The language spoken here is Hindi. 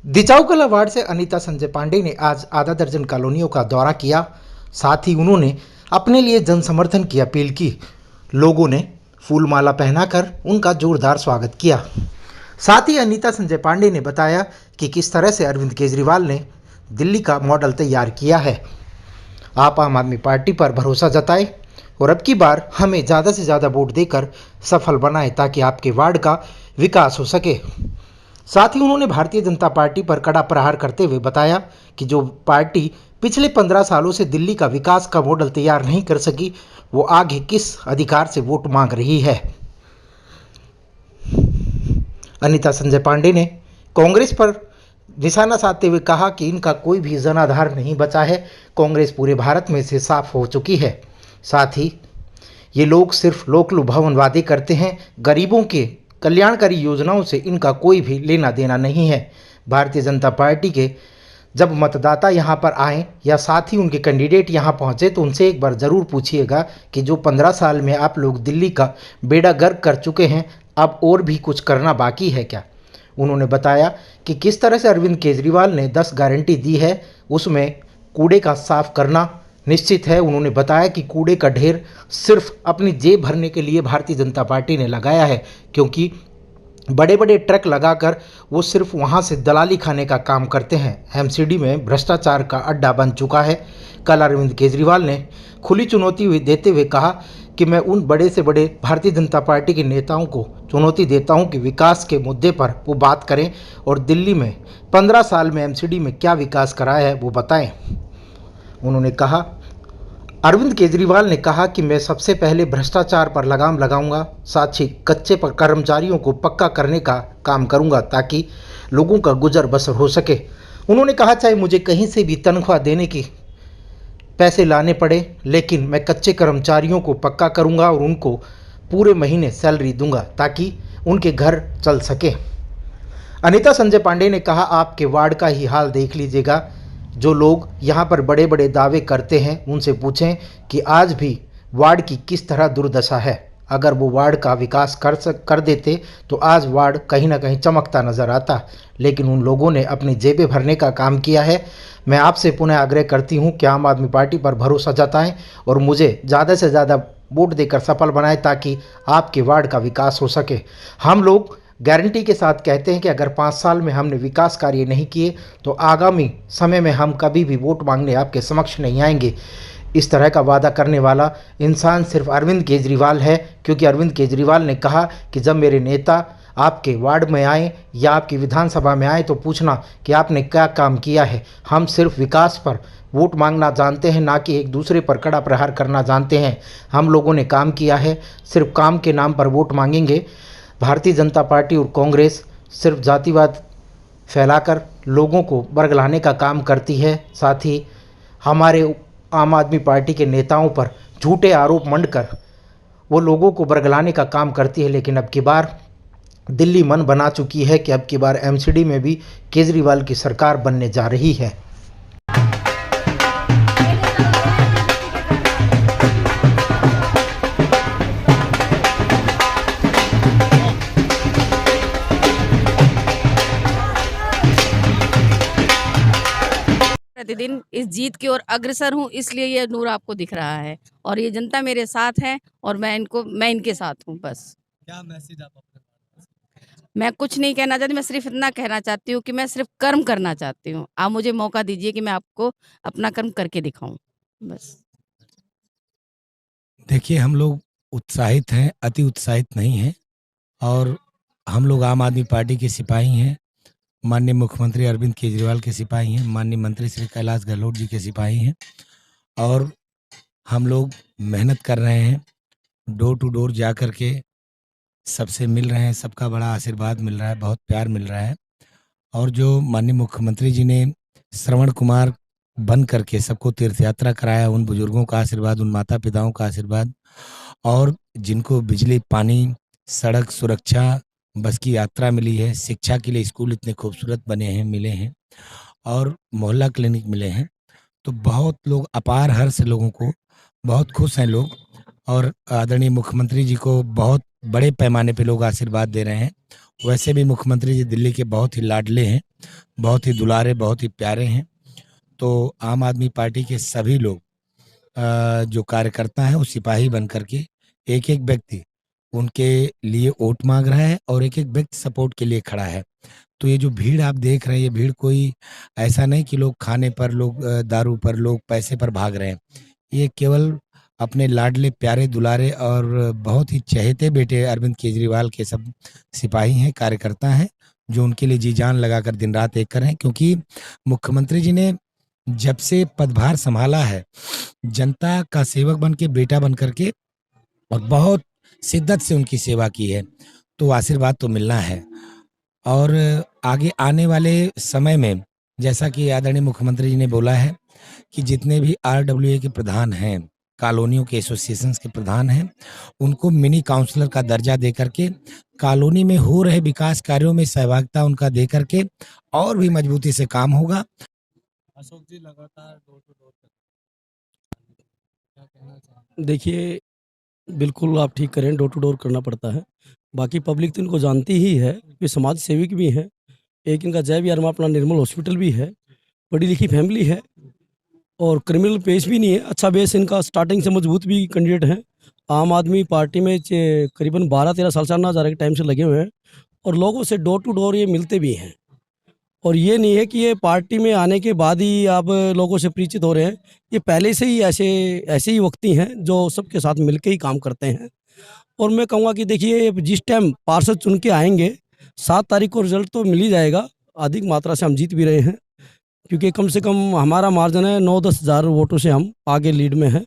दिचाऊ कला वार्ड से अनीता संजय पांडे ने आज आधा दर्जन कॉलोनियों का दौरा किया। साथ ही उन्होंने अपने लिए जन समर्थन की अपील की। लोगों ने फूलमाला पहनाकर उनका जोरदार स्वागत किया। साथ ही अनीता संजय पांडे ने बताया कि किस तरह से अरविंद केजरीवाल ने दिल्ली का मॉडल तैयार किया है। आप आम आदमी पार्टी पर भरोसा जताएं और अब की बार हमें ज़्यादा से ज़्यादा वोट देकर सफल बनाएं ताकि आपके वार्ड का विकास हो सके। साथ ही उन्होंने भारतीय जनता पार्टी पर कड़ा प्रहार करते हुए बताया कि जो पार्टी पिछले 15 सालों से दिल्ली का विकास का मॉडल तैयार नहीं कर सकी, वो आगे किस अधिकार से वोट मांग रही है। अनीता संजय पांडे ने कांग्रेस पर निशाना साधते हुए कहा कि इनका कोई भी जनाधार नहीं बचा है। कांग्रेस पूरे भारत में से साफ हो चुकी है। साथ ही ये लोग सिर्फ लोक लुभावन वादे करते हैं। गरीबों के कल्याणकारी योजनाओं से इनका कोई भी लेना देना नहीं है। भारतीय जनता पार्टी के जब मतदाता यहाँ पर आएँ या साथ ही उनके कैंडिडेट यहाँ पहुँचे तो उनसे एक बार ज़रूर पूछिएगा कि जो 15 साल में आप लोग दिल्ली का बेड़ा गर्क कर चुके हैं, अब और भी कुछ करना बाकी है क्या। उन्होंने बताया कि किस तरह से अरविंद केजरीवाल ने 10 गारंटी दी है, उसमें कूड़े का साफ करना निश्चित है। उन्होंने बताया कि कूड़े का ढेर सिर्फ अपनी जेब भरने के लिए भारतीय जनता पार्टी ने लगाया है, क्योंकि बड़े बड़े ट्रक लगाकर वो सिर्फ वहाँ से दलाली खाने का काम करते हैं। एमसीडी में भ्रष्टाचार का अड्डा बन चुका है। कल अरविंद केजरीवाल ने खुली चुनौती देते हुए कहा कि मैं उन बड़े से बड़े भारतीय जनता पार्टी के नेताओं को चुनौती देता हूं कि विकास के मुद्दे पर वो बात करें और दिल्ली में 15 साल में एमसीडी में क्या विकास कराया है वो बताएं। उन्होंने कहा, अरविंद केजरीवाल ने कहा कि मैं सबसे पहले भ्रष्टाचार पर लगाम लगाऊंगा, साथ ही कच्चे पर कर्मचारियों को पक्का करने का काम करूंगा ताकि लोगों का गुजर बसर हो सके। उन्होंने कहा, चाहे मुझे कहीं से भी तनख्वाह देने की पैसे लाने पड़े, लेकिन मैं कच्चे कर्मचारियों को पक्का करूंगा और उनको पूरे महीने सैलरी दूंगा ताकि उनके घर चल सके। अनीता संजय पांडे ने कहा, आपके वार्ड का ही हाल देख लीजिएगा। जो लोग यहाँ पर बड़े बड़े दावे करते हैं उनसे पूछें कि आज भी वार्ड की किस तरह दुर्दशा है। अगर वो वार्ड का विकास कर देते तो आज वार्ड कहीं ना कहीं चमकता नज़र आता, लेकिन उन लोगों ने अपनी जेबें भरने का काम किया है। मैं आपसे पुनः आग्रह करती हूँ कि आम आदमी पार्टी पर भरोसा जताएं और मुझे ज़्यादा से ज़्यादा वोट देकर सफल बनाएं ताकि आपके वार्ड का विकास हो सके। हम लोग गारंटी के साथ कहते हैं कि अगर 5 साल में हमने विकास कार्य नहीं किए तो आगामी समय में हम कभी भी वोट मांगने आपके समक्ष नहीं आएंगे। इस तरह का वादा करने वाला इंसान सिर्फ अरविंद केजरीवाल है, क्योंकि अरविंद केजरीवाल ने कहा कि जब मेरे नेता आपके वार्ड में आए या आपकी विधानसभा में आए तो पूछना कि आपने क्या काम किया है। हम सिर्फ विकास पर वोट मांगना जानते हैं, ना कि एक दूसरे पर कड़ा प्रहार करना जानते हैं। हम लोगों ने काम किया है, सिर्फ काम के नाम पर वोट मांगेंगे। भारतीय जनता पार्टी और कांग्रेस सिर्फ जातिवाद फैलाकर लोगों को बरगलाने का काम करती है। साथ ही हमारे आम आदमी पार्टी के नेताओं पर झूठे आरोप मंडकर वो लोगों को बरगलाने का काम करती है। लेकिन अब की बार दिल्ली मन बना चुकी है कि अब की बार एमसीडी में भी केजरीवाल की सरकार बनने जा रही है। प्रतिदिन इस जीत की ओर अग्रसर हूँ, इसलिए ये नूर आपको दिख रहा है और ये जनता मेरे साथ है और मैं इनके साथ हूँ। बस क्या मैसेज आप अपने मैं कुछ नहीं कहना चाहती, मैं सिर्फ इतना कहना चाहती हूँ कि मैं सिर्फ कर्म करना चाहती हूँ। आप मुझे मौका दीजिए कि मैं आपको अपना कर्म करके दिखाऊं। बस देखिए, हम लोग उत्साहित हैं, अति उत्साहित नहीं हैं और हम लोग आम आदमी पार्टी के सिपाही हैं, माननीय मुख्यमंत्री अरविंद केजरीवाल के सिपाही हैं, माननीय मंत्री श्री कैलाश गहलोत जी के सिपाही हैं और हम लोग मेहनत कर रहे हैं, डोर टू डोर जा कर के सबसे मिल रहे हैं, सबका बड़ा आशीर्वाद मिल रहा है, बहुत प्यार मिल रहा है और जो माननीय मुख्यमंत्री जी ने श्रवण कुमार बन करके सबको तीर्थ यात्रा कराया, उन बुजुर्गों का आशीर्वाद, उन माता पिताओं का आशीर्वाद और जिनको बिजली, पानी, सड़क सुरक्षा, बस की यात्रा मिली है, शिक्षा के लिए स्कूल इतने खूबसूरत बने हैं, मिले हैं और मोहल्ला क्लिनिक मिले हैं, तो बहुत लोग अपार हर्ष से लोगों को बहुत खुश हैं लोग और आदरणीय मुख्यमंत्री जी को बहुत बड़े पैमाने पे लोग आशीर्वाद दे रहे हैं वैसे भी मुख्यमंत्री जी दिल्ली के बहुत ही लाडले हैं, बहुत ही दुलारे, बहुत ही प्यारे हैं। तो आम आदमी पार्टी के सभी लोग जो कार्यकर्ता हैं वो सिपाही बन करके एक-एक व्यक्ति उनके लिए वोट माँग रहा है और एक-एक व्यक्ति सपोर्ट के लिए खड़ा है। तो ये जो भीड़ आप देख रहे हैं, ये भीड़ कोई ऐसा नहीं कि लोग खाने पर, लोग दारू पर, लोग पैसे पर भाग रहे हैं। ये केवल अपने लाडले, प्यारे, दुलारे और बहुत ही चहेते बेटे अरविंद केजरीवाल के सब सिपाही हैं, कार्यकर्ता हैं, जो उनके लिए जी-जान लगाकर दिन-रात एक कर रहे हैं। क्योंकि मुख्यमंत्री जी ने जब से पदभार संभाला है, जनता का सेवक बन के, बेटा बन करके और बहुत शिद्दत से उनकी सेवा की है, तो आशीर्वाद तो मिलना है। और आगे आने वाले समय में जैसा कि आदरणीय मुख्यमंत्री जी ने बोला है कि जितने भी आरडब्ल्यूए के प्रधान हैं, कॉलोनियों के एसोसिएशंस के प्रधान हैं, उनको मिनी काउंसलर का दर्जा दे करके कॉलोनी में हो रहे विकास कार्यों में सहभागिता उनका दे करके और भी मजबूती से काम होगा। अशोक जी लगातार डोर टू डोर क्या कहना चाहेंगे? देखिए, बिल्कुल आप ठीक करें, डोर टू डोर करना पड़ता है। बाकी पब्लिक तो इनको जानती ही है, ये समाज सेविक भी हैं। एक इनका जय विहार में अपना निर्मल हॉस्पिटल भी है, पढ़ी लिखी फैमिली है और क्रिमिनल पेश भी नहीं है। अच्छा बेस इनका स्टार्टिंग से मजबूत भी कैंडिडेट हैं। आम आदमी पार्टी में करीबन 12-13 साल से अन्ना हज़ारे के टाइम से लगे हुए हैं और लोगों से डोर टू डोर ये मिलते भी हैं। और ये नहीं है कि ये पार्टी में आने के बाद ही आप लोगों से परिचित हो रहे हैं, ये पहले से ही ऐसे ही व्यक्ति हैं जो सबके साथ मिलके ही काम करते हैं। और मैं कहूँगा कि देखिए जिस टाइम पार्षद चुन के आएंगे 7 तारीख को रिजल्ट तो मिल ही जाएगा, अधिक मात्रा से हम जीत भी रहे हैं क्योंकि कम से कम हमारा मार्जिन है 9-10 हज़ार वोटों से हम आगे लीड में हैं।